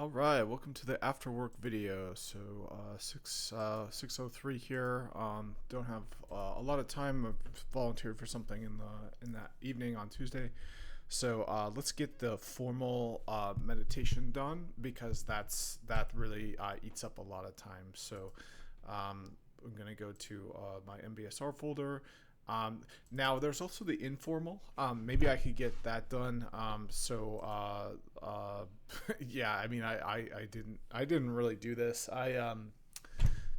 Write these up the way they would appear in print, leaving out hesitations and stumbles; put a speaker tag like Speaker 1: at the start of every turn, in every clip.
Speaker 1: All right, welcome to the after work video. So 6:03 here. Don't have a lot of time. I've volunteered for something in that evening on Tuesday. So let's get the formal meditation done because that really eats up a lot of time. So I'm gonna go to my Mbsr folder. Now there's also the informal. Maybe I could get that done. Yeah, I mean, I didn't really do this. I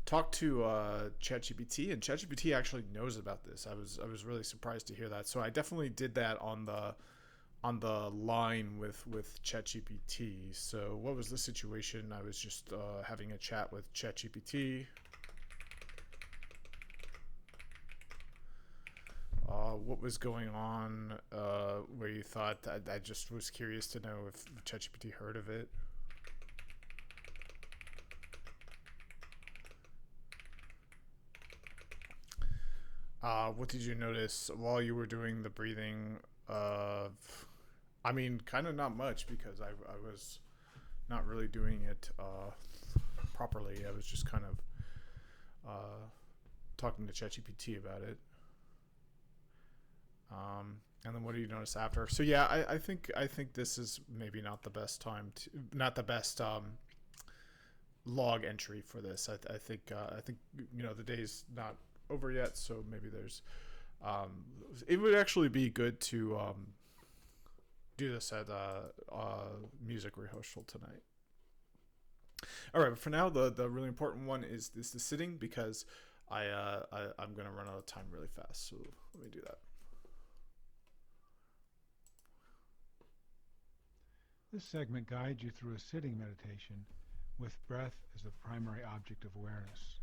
Speaker 1: talked to ChatGPT, and ChatGPT actually knows about this. I was really surprised to hear that. So I definitely did that on the line with ChatGPT. So what was the situation? I was just having a chat with ChatGPT. What was going on where you thought that I just was curious to know if ChatGPT heard of it. What did you notice while you were doing the breathing? I mean, kind of not much because I was not really doing it properly. I was just kind of talking to ChatGPT about it. And then what do you notice after? So yeah, I think this is maybe not the best time to not the best log entry for this. I think the day's not over yet, so maybe there's it would actually be good to do this at music rehearsal tonight. All right, but for now, the really important one is the sitting because I'm gonna run out of time really fast. So let me do that.
Speaker 2: This segment guides you through a sitting meditation with breath as the primary object of awareness.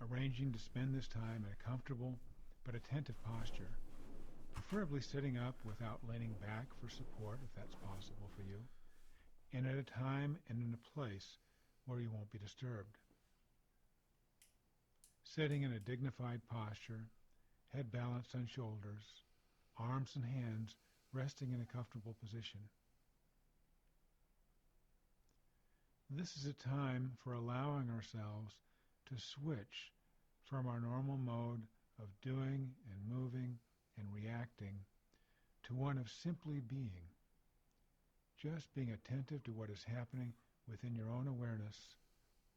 Speaker 2: Arranging to spend this time in a comfortable but attentive posture, preferably sitting up without leaning back for support if that's possible for you, and at a time and in a place where you won't be disturbed. Sitting in a dignified posture, head balanced on shoulders, arms and hands resting in a comfortable position. This is a time for allowing ourselves to switch from our normal mode of doing and moving and reacting to one of simply being, just being attentive to what is happening within your own awareness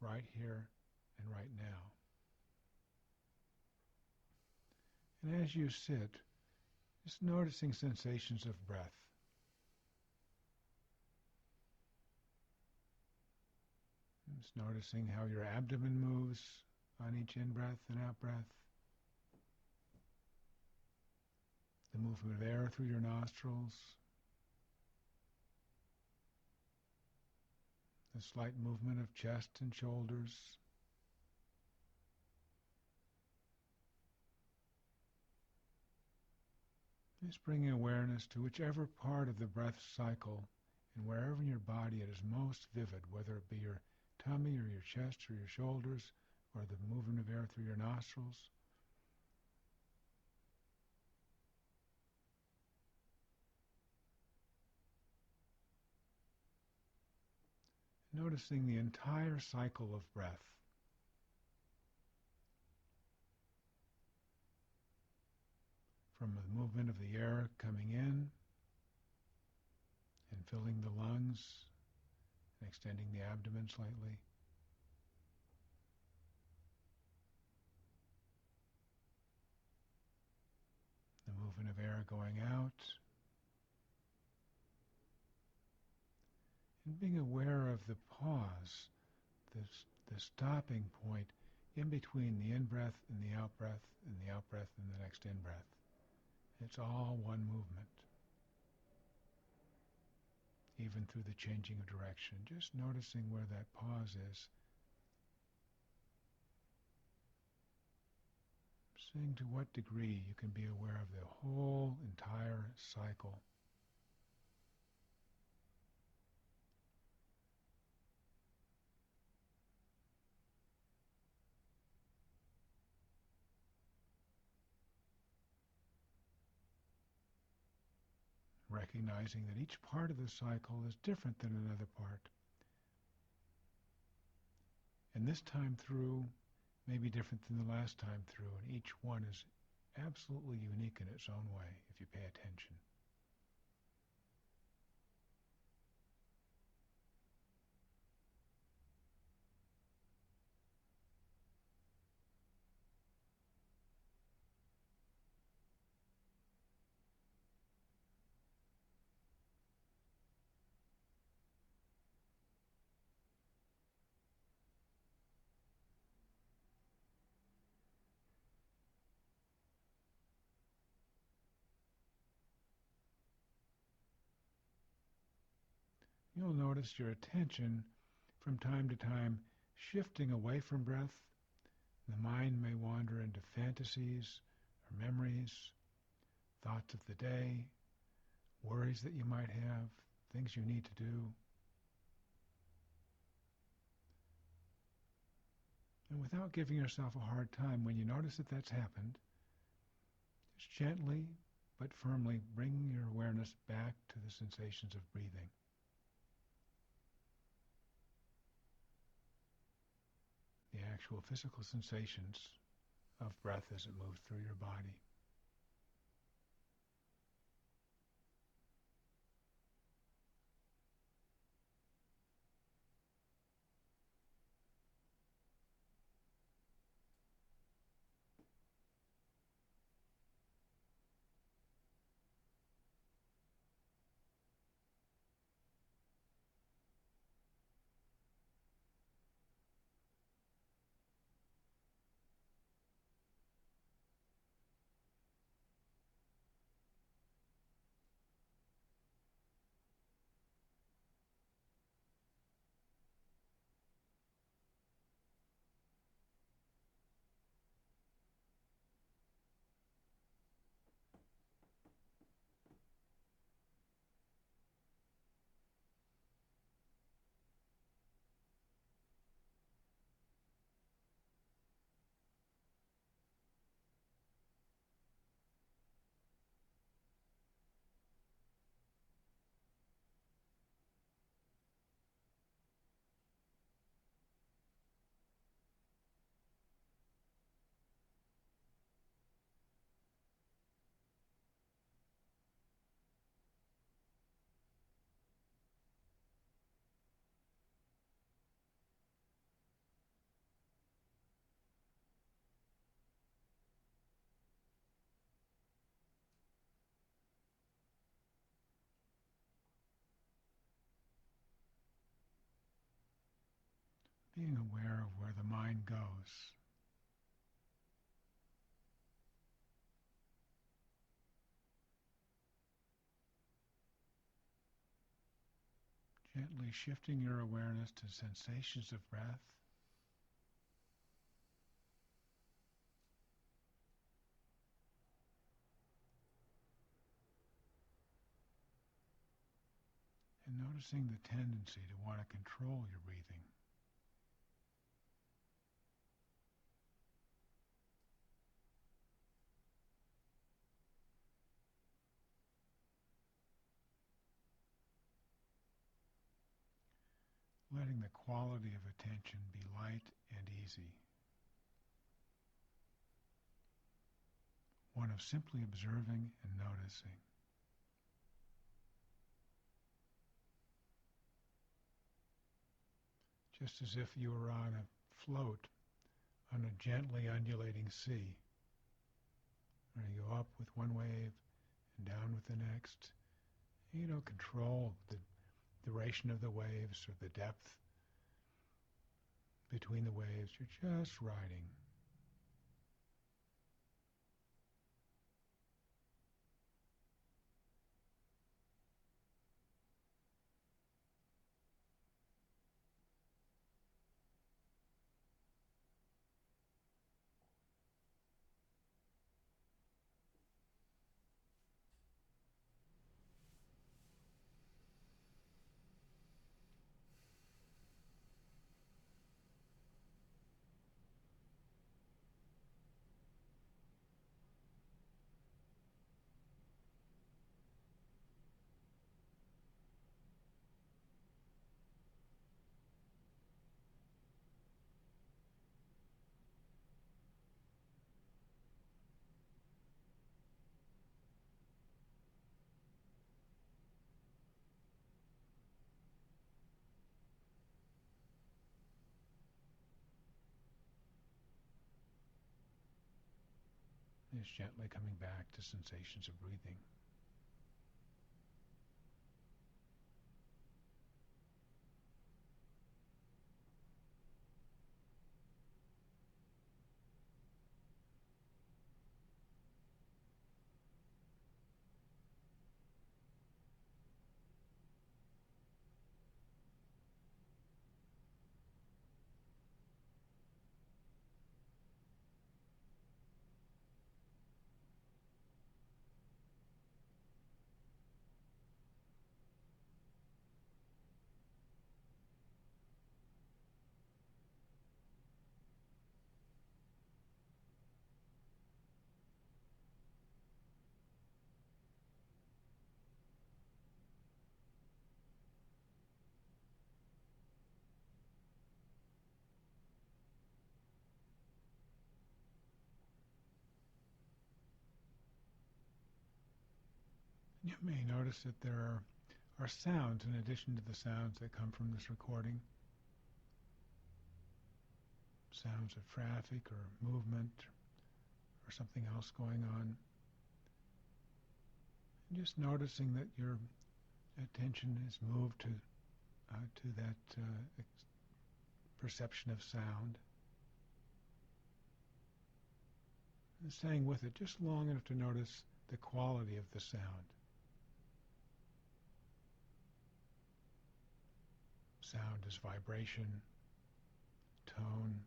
Speaker 2: right here and right now. And as you sit, just noticing sensations of breath. Just noticing how your abdomen moves on each in-breath and out-breath. The movement of air through your nostrils. The slight movement of chest and shoulders. Just bringing awareness to whichever part of the breath cycle and wherever in your body it is most vivid, whether it be your tummy or your chest or your shoulders or the movement of air through your nostrils. Noticing the entire cycle of breath. From the movement of the air coming in and filling the lungs and extending the abdomen slightly. The movement of air going out. And being aware of the pause, the stopping point in between the in-breath and the out-breath and the out-breath and the next in-breath. It's all one movement. Even through the changing of direction, just noticing where that pause is. Seeing to what degree you can be aware of the whole entire cycle. recognizing that each part of the cycle is different than another part. And this time through may be different than the last time through, and each one is absolutely unique in its own way if you pay attention. You'll notice your attention from time to time shifting away from breath. The mind may wander into fantasies or memories, thoughts of the day, worries that you might have, things you need to do. And without giving yourself a hard time, when you notice that that's happened, just gently but firmly bring your awareness back to the sensations of breathing. The actual physical sensations of breath as it moves through your body. Being aware of where the mind goes. Gently shifting your awareness to sensations of breath. And noticing the tendency to want to control your breathing. Letting the quality of attention be light and easy. One of simply observing and noticing. Just as if you were on a float on a gently undulating sea. Where you go up with one wave and down with the next. You don't control the duration of the waves or the depth between the waves. You're just riding. is gently coming back to sensations of breathing. You may notice that there are sounds in addition to the sounds that come from this recording. Sounds of traffic or movement or something else going on. And just noticing that your attention is moved to that perception of sound. And staying with it just long enough to notice the quality of the sound. Sound is vibration, tone,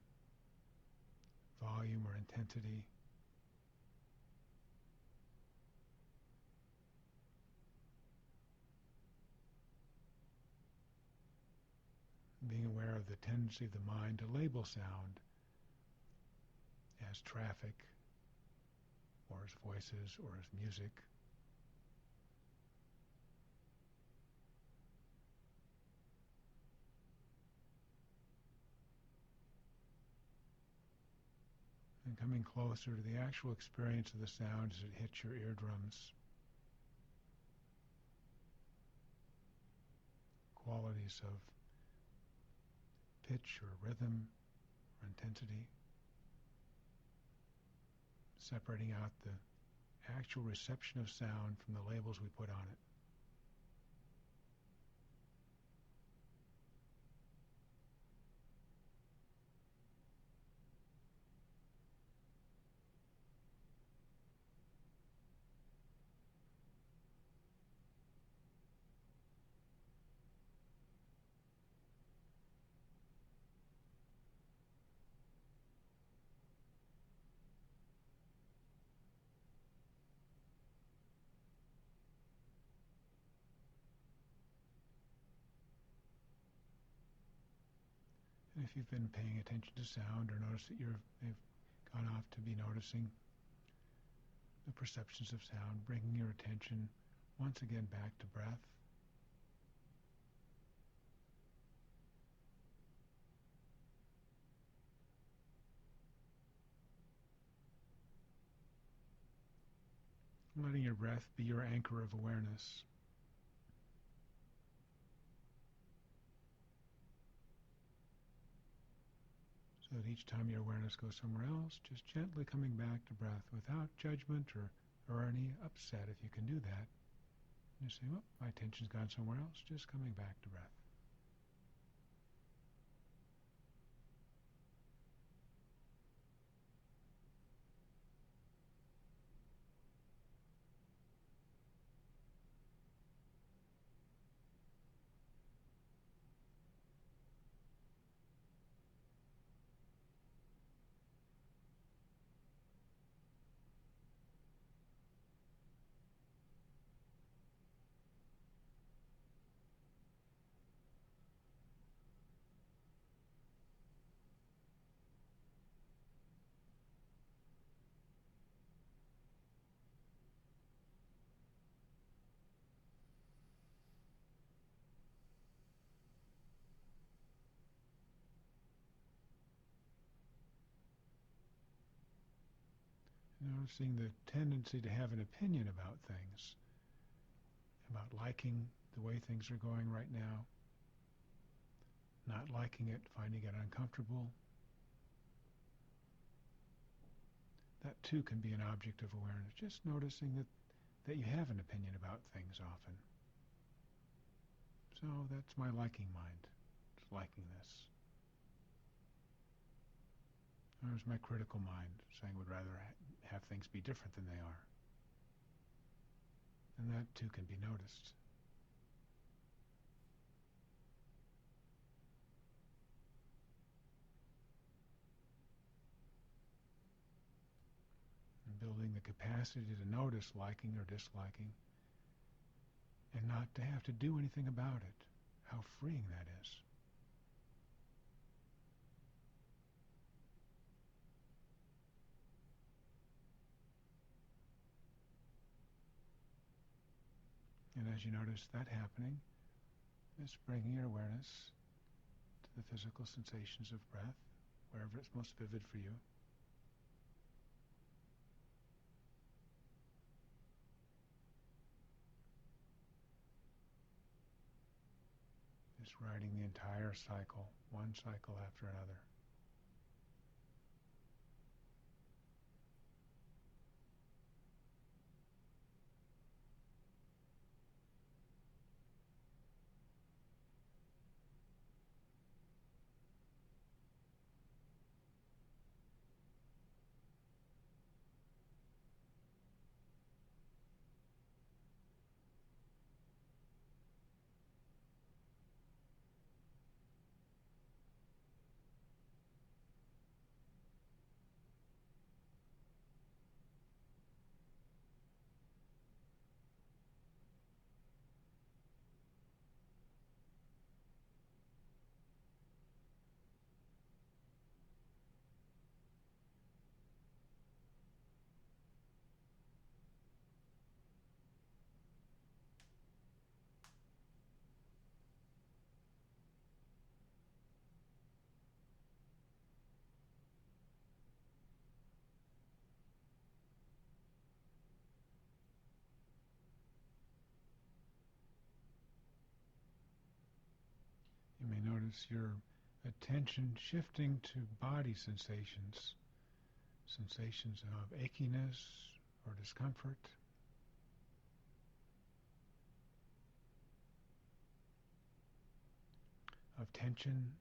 Speaker 2: volume or intensity. Being aware of the tendency of the mind to label sound as traffic, or as voices, or as music. And coming closer to the actual experience of the sound as it hits your eardrums. Qualities of pitch or rhythm or intensity. Separating out the actual reception of sound from the labels we put on it. And if you've been paying attention to sound or notice that they've gone off to be noticing the perceptions of sound, bringing your attention once again back to breath. Letting your breath be your anchor of awareness. So that each time your awareness goes somewhere else, just gently coming back to breath without judgment or any upset if you can do that. Just say, well, my attention's gone somewhere else, just coming back to breath. Noticing the tendency to have an opinion about things, about liking the way things are going right now, not liking it, finding it uncomfortable, That too can be an object of awareness. Just noticing that you have an opinion about things often. So that's my liking mind. It's liking this. There's my critical mind saying would rather have things be different than they are. And that too can be noticed. And building the capacity to notice liking or disliking and not to have to do anything about it. How freeing that is. And as you notice that happening, just bringing your awareness to the physical sensations of breath, wherever it's most vivid for you. Just riding the entire cycle, one cycle after another. You may notice your attention shifting to body sensations, sensations of achiness or discomfort, of tension,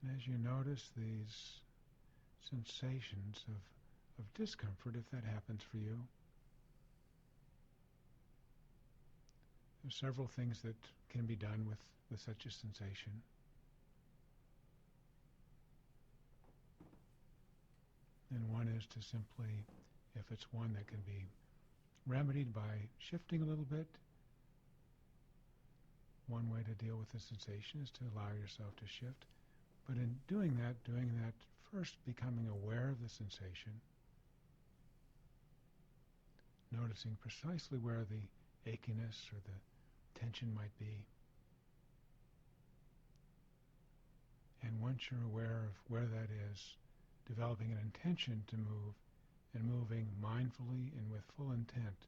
Speaker 2: and as you notice these sensations of discomfort, if that happens for you, there's several things that can be done with such a sensation. And one is to simply, if it's one that can be remedied by shifting a little bit, one way to deal with the sensation is to allow yourself to shift. But in doing that first becoming aware of the sensation, noticing precisely where the achiness or the tension might be. And once you're aware of where that is, developing an intention to move and moving mindfully and with full intent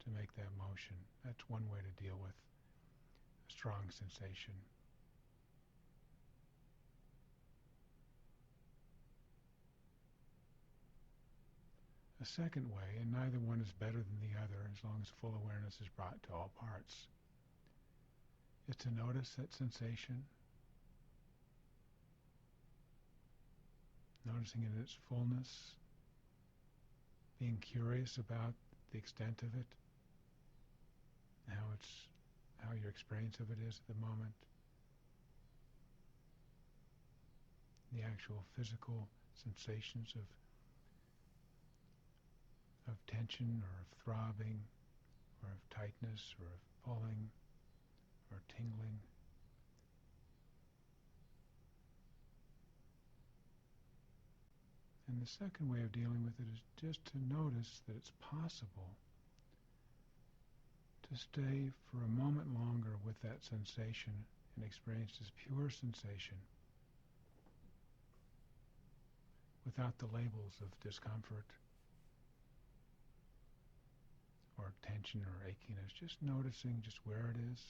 Speaker 2: to make that motion. That's one way to deal with a strong sensation. A second way, and neither one is better than the other as long as full awareness is brought to all parts, is to notice that sensation, noticing it in its fullness, being curious about the extent of it, how your experience of it is at the moment, the actual physical sensations of tension or of throbbing or of tightness or of pulling or tingling. And the second way of dealing with it is just to notice that it's possible to stay for a moment longer with that sensation and experience this pure sensation without the labels of discomfort or tension or achiness, just noticing just where it is,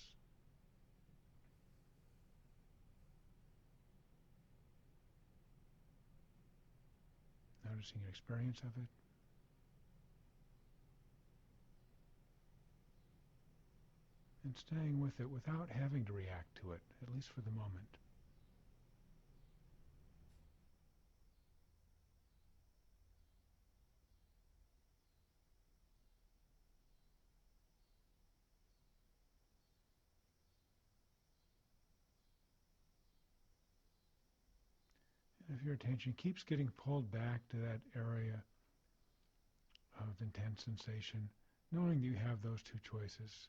Speaker 2: noticing your experience of it. And staying with it without having to react to it, at least for the moment. And if your attention keeps getting pulled back to that area of intense sensation, knowing that you have those two choices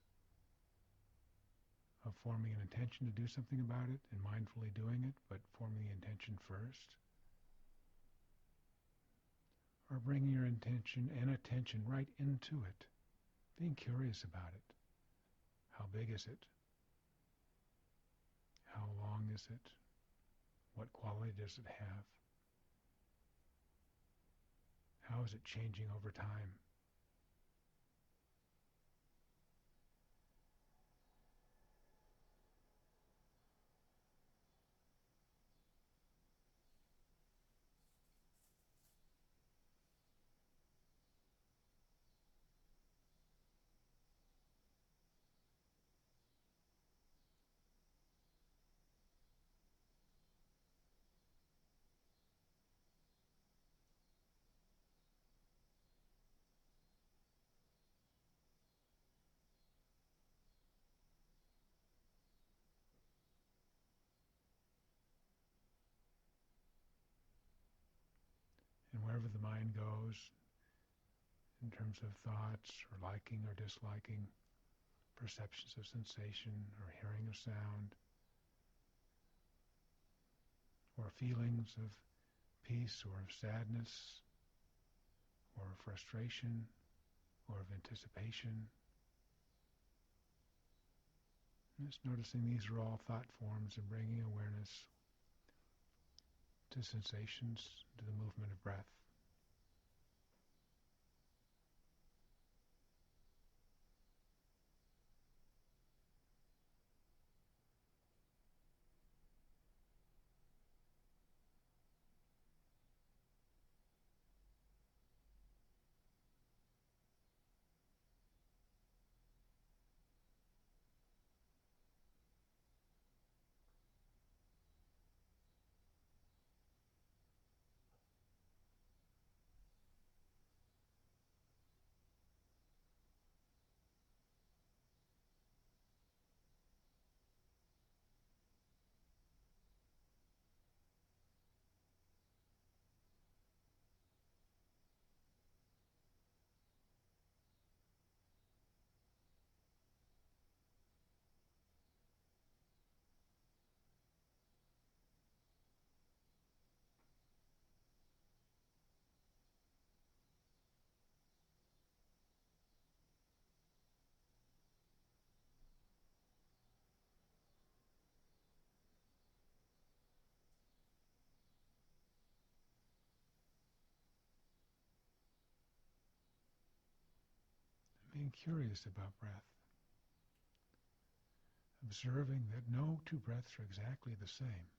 Speaker 2: of forming an intention to do something about it and mindfully doing it, but forming the intention first, or bringing your intention and attention right into it, being curious about it. How big is it? How long is it? What quality does it have? How is it changing over time? And wherever the mind goes, in terms of thoughts or liking or disliking, perceptions of sensation or hearing of sound, or feelings of peace or of sadness, or of frustration, or of anticipation. Just noticing these are all thought forms and bringing awareness to sensations, to the movement of breath. Being curious about breath. Observing that no two breaths are exactly the same.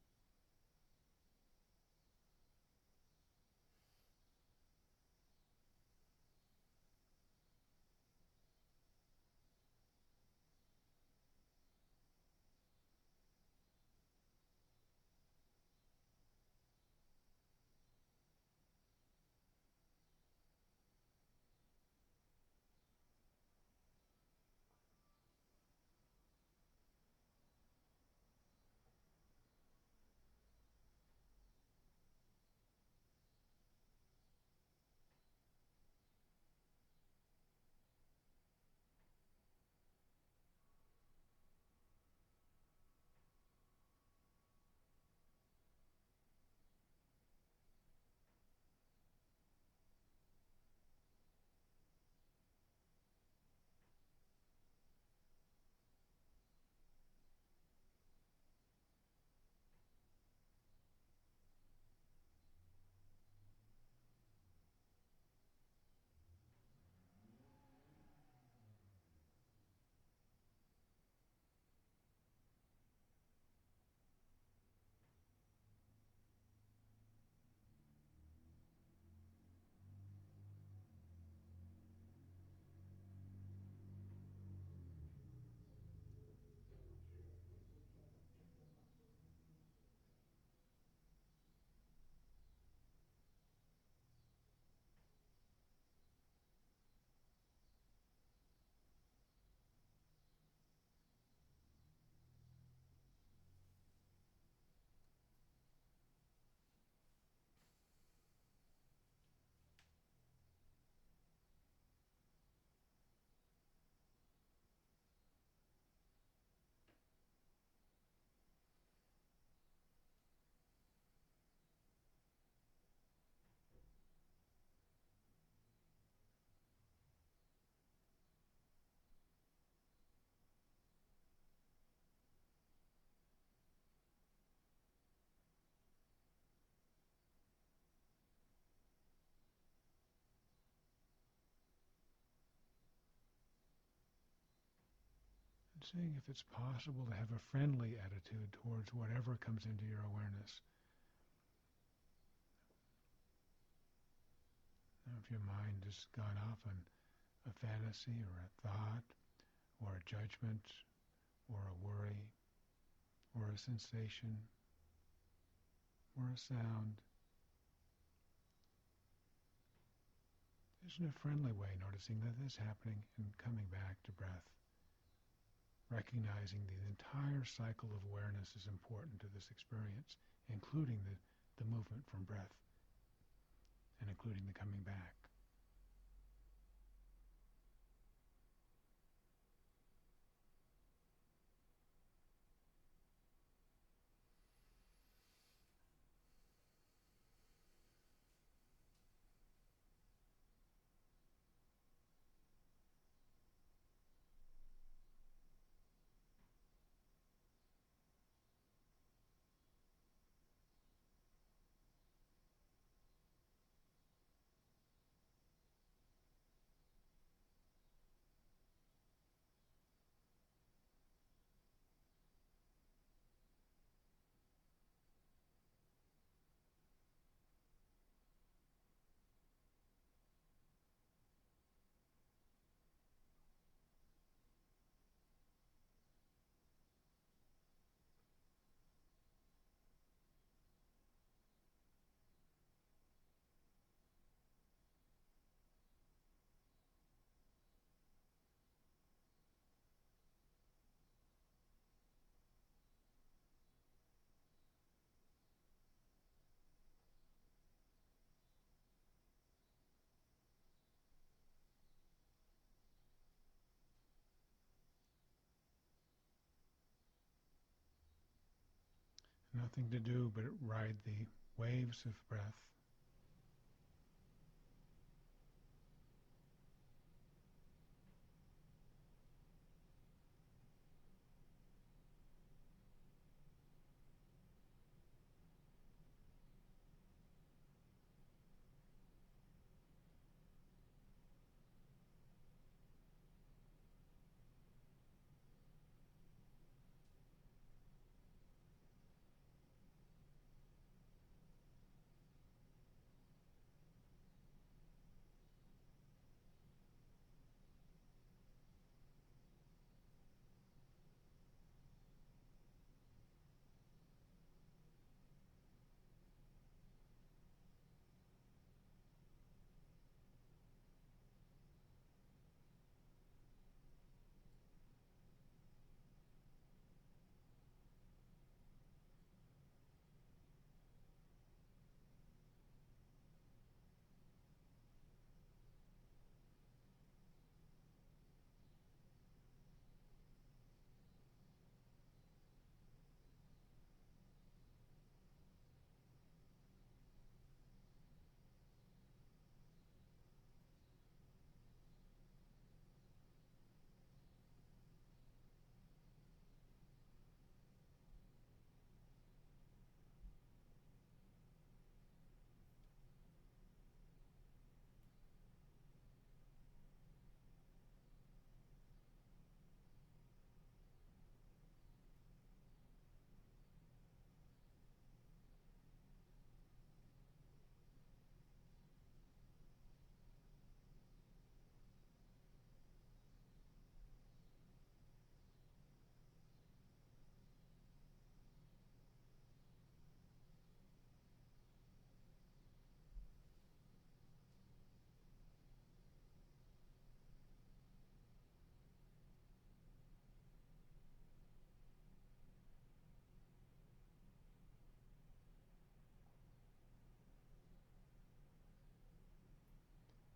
Speaker 2: seeing if it's possible to have a friendly attitude towards whatever comes into your awareness. Now, if your mind has gone off on a fantasy or a thought or a judgment or a worry or a sensation or a sound, just in a friendly way, noticing that this is happening and coming back to breath. Recognizing the entire cycle of awareness is important to this experience, including the movement from breath and including the coming back. Nothing to do but ride the waves of breath.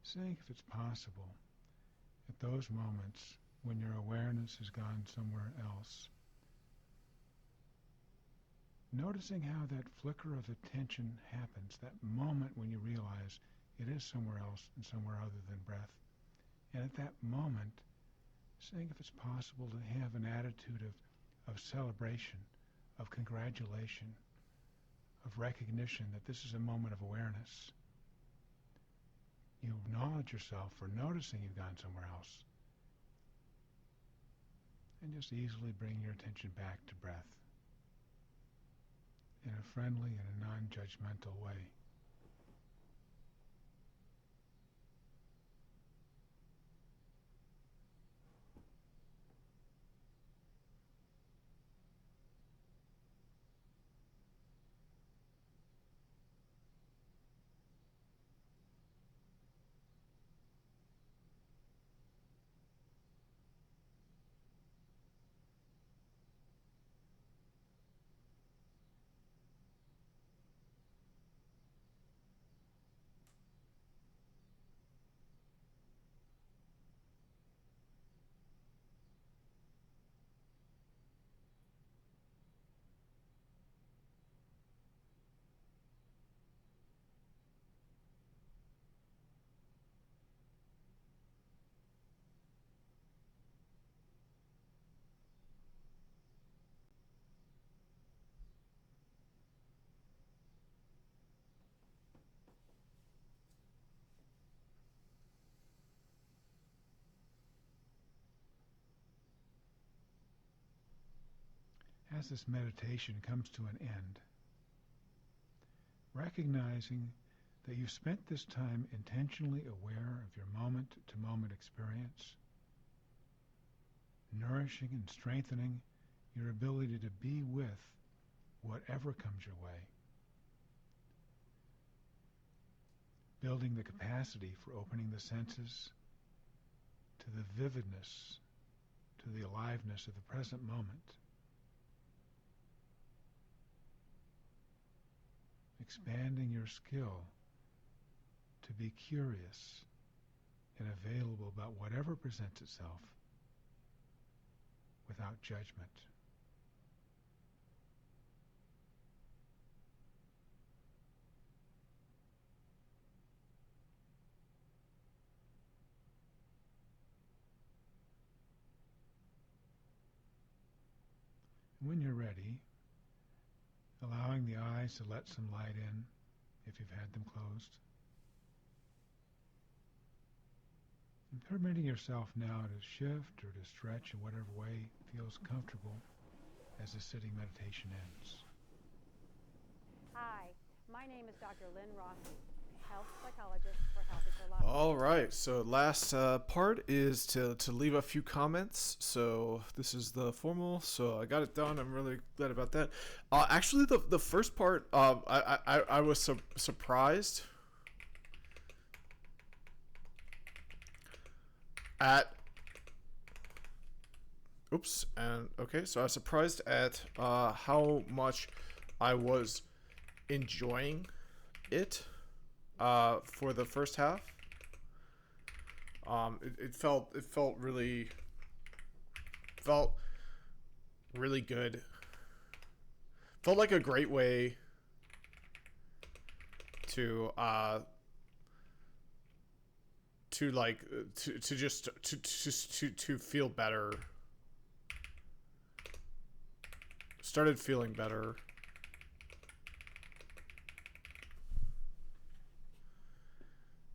Speaker 2: Seeing if it's possible at those moments when your awareness has gone somewhere else, noticing how that flicker of attention happens, that moment when you realize it is somewhere else and somewhere other than breath. And at that moment, seeing if it's possible to have an attitude of celebration, of congratulation, of recognition that this is a moment of awareness. You acknowledge yourself for noticing you've gone somewhere else. and just easily bring your attention back to breath in a friendly and a non-judgmental way. As this meditation comes to an end, recognizing that you've spent this time intentionally aware of your moment-to-moment experience, nourishing and strengthening your ability to be with whatever comes your way, building the capacity for opening the senses to the vividness, to the aliveness of the present moment, expanding your skill to be curious and available about whatever presents itself without judgment. When you're ready, allowing the eyes to let some light in if you've had them closed, and permitting yourself now to shift or to stretch in whatever way feels comfortable as the sitting meditation ends.
Speaker 3: Hi, my name is Dr. Lynn Rossi, health psychologist for Healthy for Life.
Speaker 1: All right, so last part is to leave a few comments. So this is the formal, so I got it done. I'm really glad about that. Actually, the first part, I was surprised at, oops, and okay, so I was surprised at how much I was enjoying it for the first half. It felt really good. Felt like a great way to feel better. Started feeling better.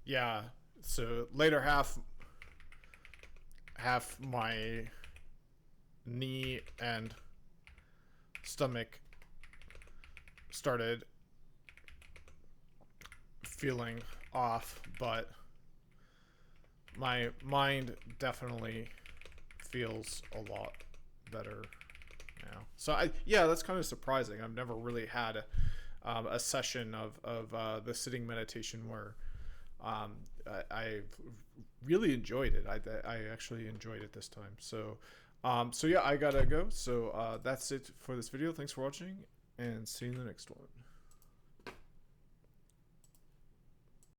Speaker 1: Yeah, so later half my knee and stomach started feeling off, but my mind definitely feels a lot better now. So that's kind of surprising. I've never really had a session of the sitting meditation where I really enjoyed it. I actually enjoyed it this time. So yeah, I gotta go. So that's it for this video. Thanks for watching, and see you in the next one.